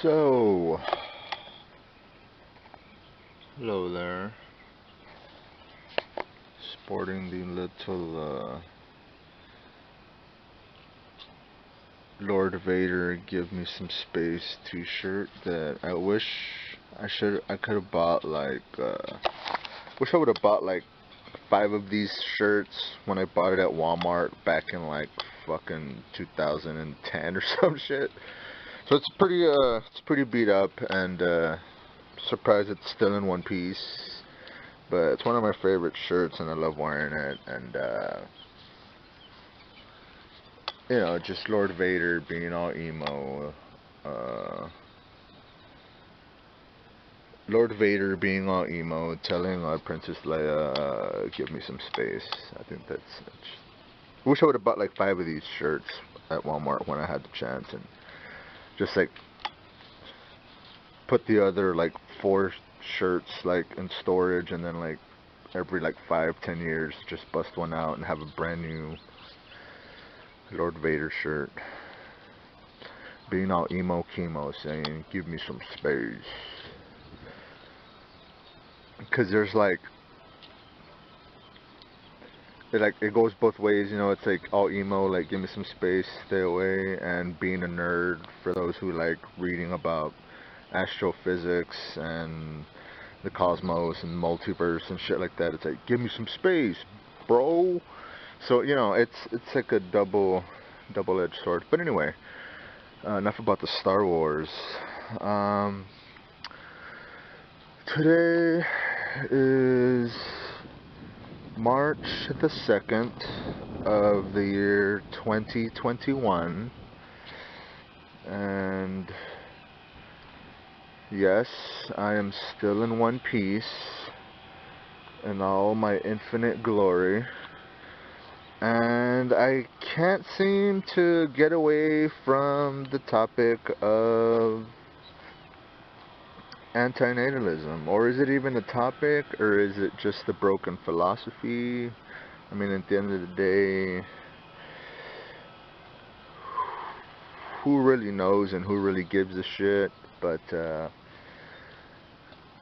So, hello there. Sporting the little Lord Vader "Give Me Some Space" T-shirt that I wish I could have bought wish I would have bought like 5 of these shirts when I bought it at Walmart back in like fucking 2010 or some shit. So it's pretty beat up, and surprised it's still in one piece. But it's one of my favorite shirts, and I love wearing it. And just Lord Vader being all emo. Lord Vader being all emo, telling Princess Leia, "Give me some space." I think that's. I wish I would have bought like 5 of these shirts at Walmart when I had the chance, and just like put the other like 4 shirts like in storage, and then like every like 5-10 years just bust one out and have a brand new Lord Vader shirt, being all emo Keymo, saying "give me some space," because there's it goes both ways, it's like all emo, like "give me some space, stay away," and being a nerd, for those who like reading about astrophysics and the cosmos and multiverse and shit like that. It's like, "give me some space, bro." So it's like a double-edged sword. But anyway, enough about the Star Wars. Today is March the 2nd of the year 2021, and yes, I am still in one piece in all my infinite glory, and I can't seem to get away from the topic of antinatalism. Or is it even a topic, or is it just a broken philosophy? I mean, at the end of the day, who really knows and who really gives a shit? But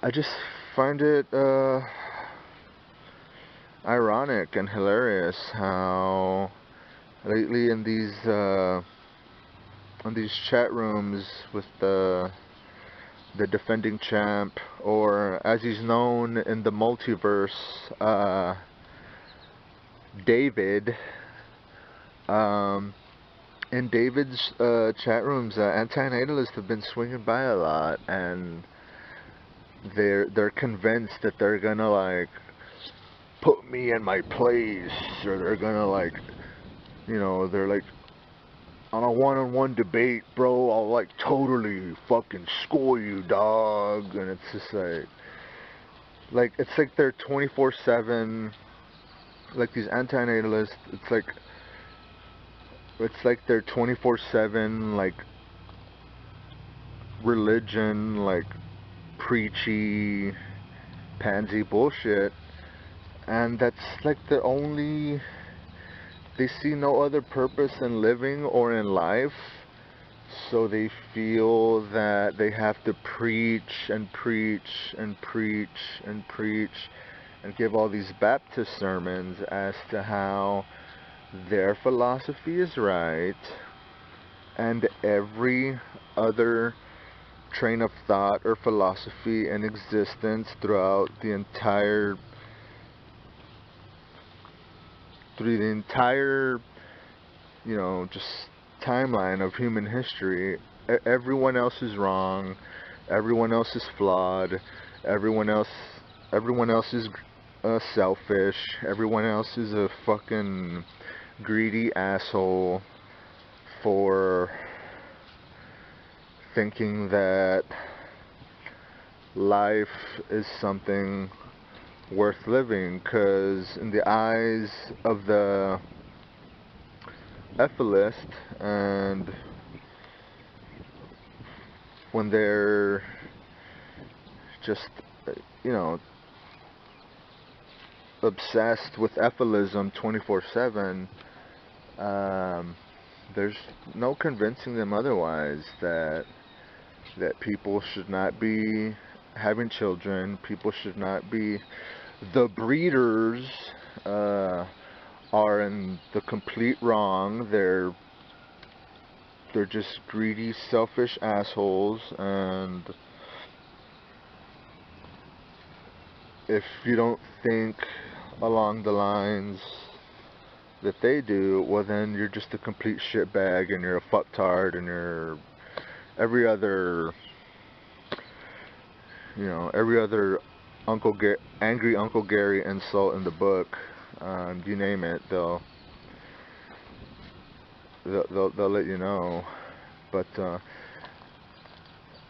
I just find it ironic and hilarious how lately in these chat rooms with the defending champ, or as he's known in the multiverse, David. In David's chat rooms, antinatalists have been swinging by a lot, and they're convinced that they're gonna like put me in my place, or they're gonna like, they're like, on a one-on-one debate, bro, I'll like totally fucking school you, dog. And it's just like it's like they're 24/7, like these antinatalists. It's like they're 24/7, like religion, like preachy, pansy bullshit, and that's like the only. They see no other purpose in living or in life, so they feel that they have to preach and preach and preach and preach and give all these Baptist sermons as to how their philosophy is right, and every other train of thought or philosophy in existence throughout the entire just timeline of human history. Everyone else is wrong, everyone else is flawed, everyone else is selfish, everyone else is a fucking greedy asshole for thinking that life is something worth living, because in the eyes of the ethicist, and when they're just obsessed with ethicism 24/7, there's no convincing them otherwise that that people should not be having children. People should not be. The breeders are in the complete wrong. They're just greedy, selfish assholes, and if you don't think along the lines that they do, well then you're just a complete shitbag and you're a fucktard and you're every other, every other angry Uncle Gary insult in the book. You name it, they'll let you know. But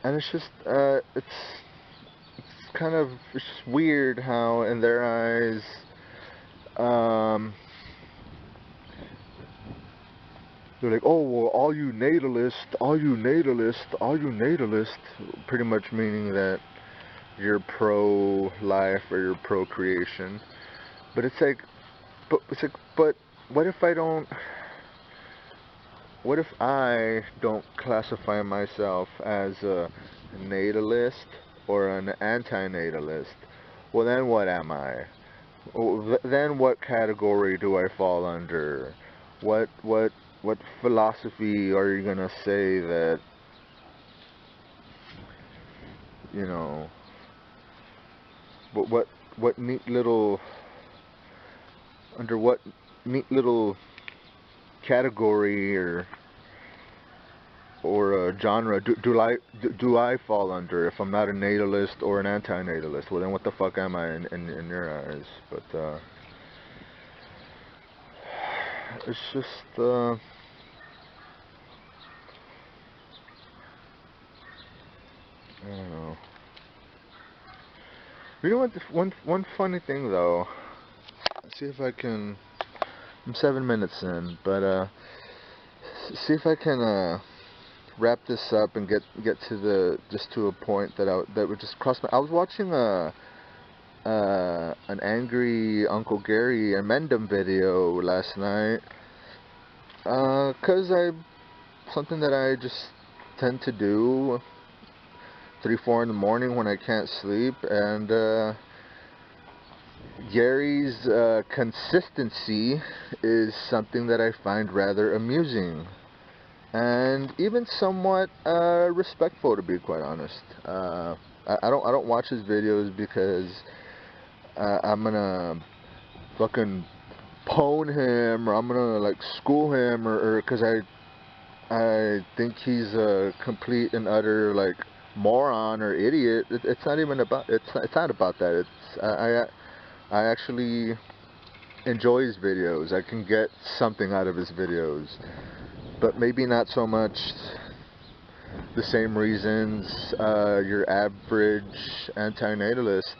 and it's just it's just weird how in their eyes they're like, oh well, all you natalists, pretty much meaning that you're pro-life or you're pro-creation. But it's like, but what if I don't classify myself as a natalist or an anti-natalist? Well, then what am I? Then what category do I fall under? What philosophy are you gonna say that, what neat little, under what neat little category or genre do I fall under if I'm not a natalist or an anti-natalist? Well, then what the fuck am I in your eyes? But it's just I don't know. You know what? One funny thing though. Let's see if I can. I'm 7 minutes in, but see if I can wrap this up and get to a point that would just cross my. I was watching an angry Uncle Gary amendum video last night, 'cause something that I just tend to do 3-4 in the morning when I can't sleep, and Gary's consistency is something that I find rather amusing and even somewhat respectful, to be quite honest. I don't watch his videos because I'm gonna fucking pwn him, or I'm gonna like school him, or because I think he's a complete and utter like moron or idiot. It's not even about it's not about that. I actually enjoy his videos. I can get something out of his videos, but maybe not so much the same reasons your average anti-natalist,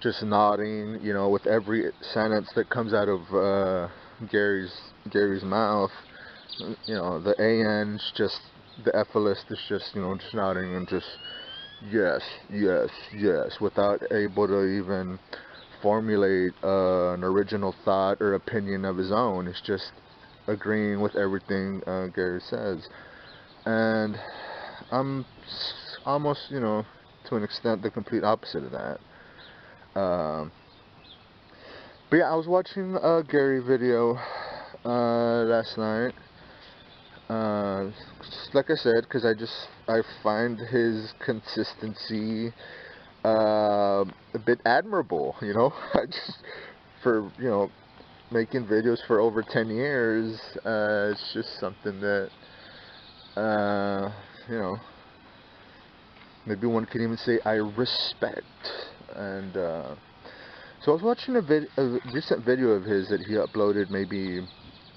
just nodding, with every sentence that comes out of Gary's mouth. The AN's just, the F-list is just, just nodding and just yes, yes, yes, without able to even formulate an original thought or opinion of his own. It's just agreeing with everything Gary says. And I'm almost, to an extent, the complete opposite of that. But yeah, I was watching a Gary video last night. Just like I said, because I find his consistency a bit admirable. I just, for making videos for over 10 years, it's just something that maybe one can even say I respect. And so I was watching a recent video of his that he uploaded maybe,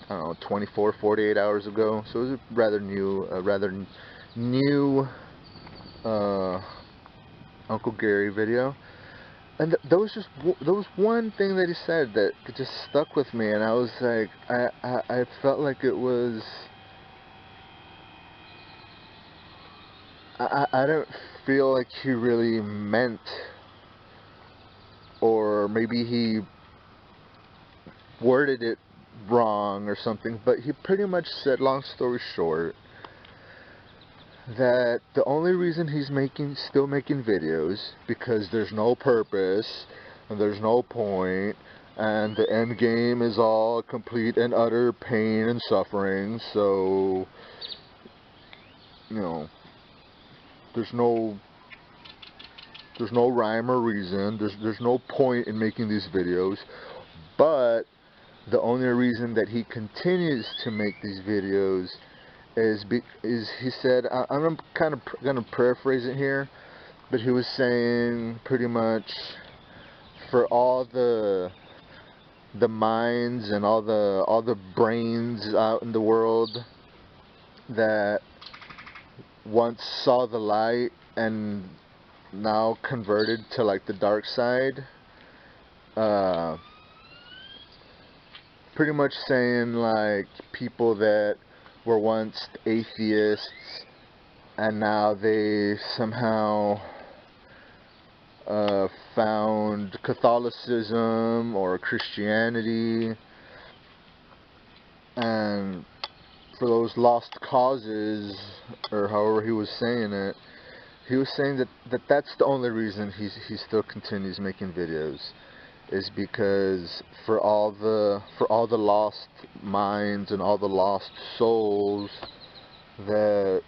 I don't know, 24, 48 hours ago. So it was a rather new Uncle Gary video. And there was one thing that he said that just stuck with me, and I was like, I felt like it was, I don't feel like he really meant, or maybe he worded it wrong or something, but he pretty much said, long story short, that the only reason he's still making videos, because there's no purpose and there's no point, and the end game is all complete and utter pain and suffering. So, you know, there's no rhyme or reason. There's no point in making these videos. But the only reason that he continues to make these videos is he said, I'm kind of gonna paraphrase it here, but he was saying pretty much, for all the minds and all the brains out in the world that once saw the light and now converted to like the dark side, pretty much saying like people that were once atheists and now they somehow found Catholicism or Christianity, and for those lost causes, or however he was saying it, he was saying that that's the only reason he still continues making videos, is because for all the lost minds and all the lost souls that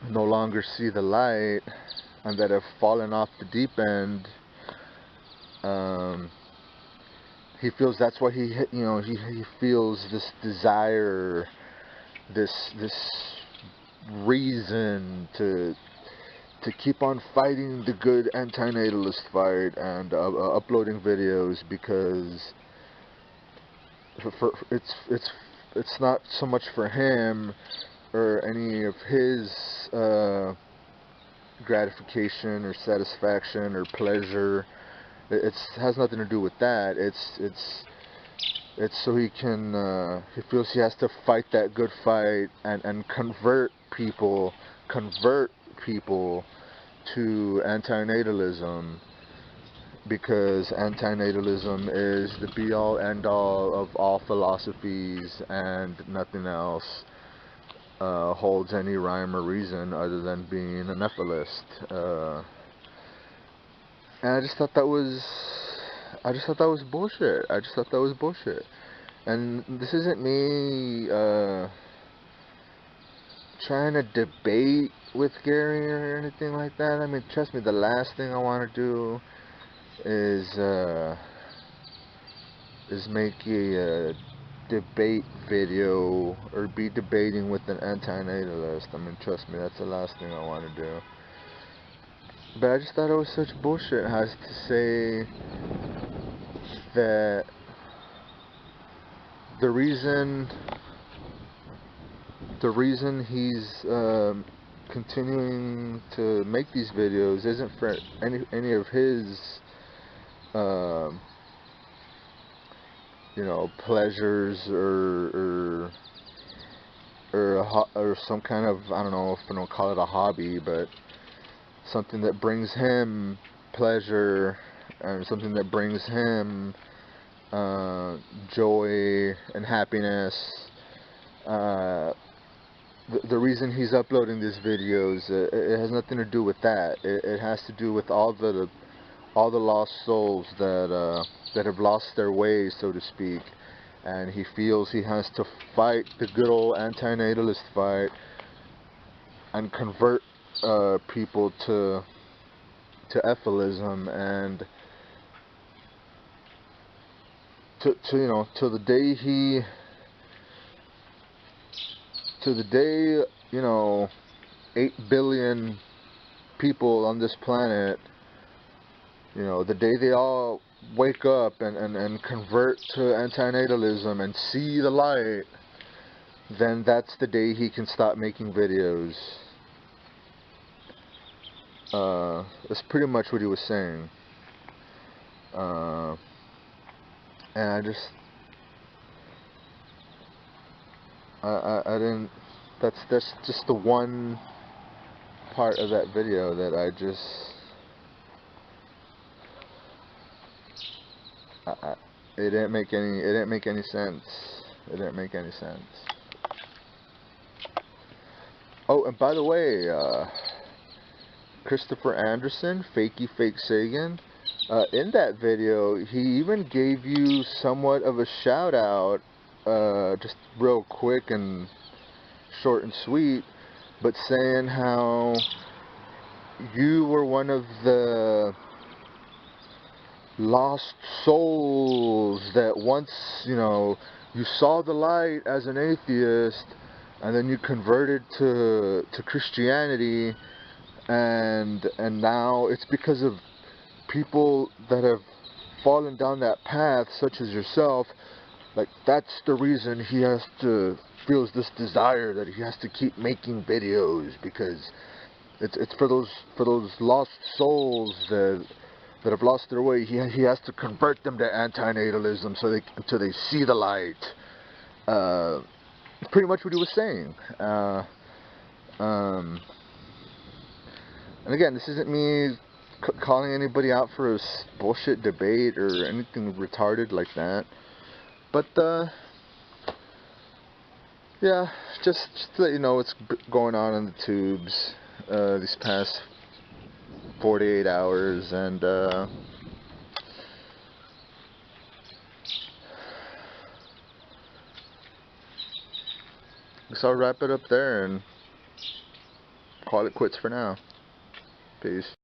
no longer see the light and that have fallen off the deep end, he feels that's why he feels this desire, this reason to keep on fighting the good antinatalist fight and uploading videos, because it's not so much for him or any of his gratification or satisfaction or pleasure. It has nothing to do with that. It's so he can he feels he has to fight that good fight and convert people to antinatalism, because antinatalism is the be-all end-all of all philosophies, and nothing else holds any rhyme or reason other than being a Nephilist. And I just thought that was bullshit. I just thought that was bullshit. And this isn't me trying to debate with Gary or anything like that. I mean, trust me, the last thing I want to do is make a debate video or be debating with an antinatalist. I mean, trust me, that's the last thing I want to do. But I just thought it was such bullshit has to say that the reason he's continuing to make these videos isn't for any of his pleasures or some kind of, I don't know if I don't call it a hobby, but something that brings him pleasure and something that brings him joy and happiness. The reason he's uploading these videos, it has nothing to do with that. It has to do with all the lost souls that have lost their way, so to speak, and he feels he has to fight the good old antinatalist fight and convert people to Ephilism, and to the day 8 billion people on this planet, the day they all wake up and convert to antinatalism and see the light, then that's the day he can stop making videos. That's pretty much what he was saying. And I didn't, that's just the one part of that video that it didn't make any sense. It didn't make any sense. Oh, and by the way, Christopher Anderson, Fakey Fake Sagan, in that video, he even gave you somewhat of a shout out, just real quick and short and sweet, but saying how you were one of the lost souls that once, you saw the light as an atheist, and then you converted to Christianity, and now it's because of people that have fallen down that path, such as yourself. Like, that's the reason he feels this desire that he has to keep making videos, because it's for those lost souls that have lost their way. He has to convert them to antinatalism until they see the light. Pretty much what he was saying. And again, this isn't me calling anybody out for a bullshit debate or anything retarded like that. But yeah, just to let you know what's going on in the tubes these past 48 hours, and guess I'll wrap it up there and call it quits for now. Peace.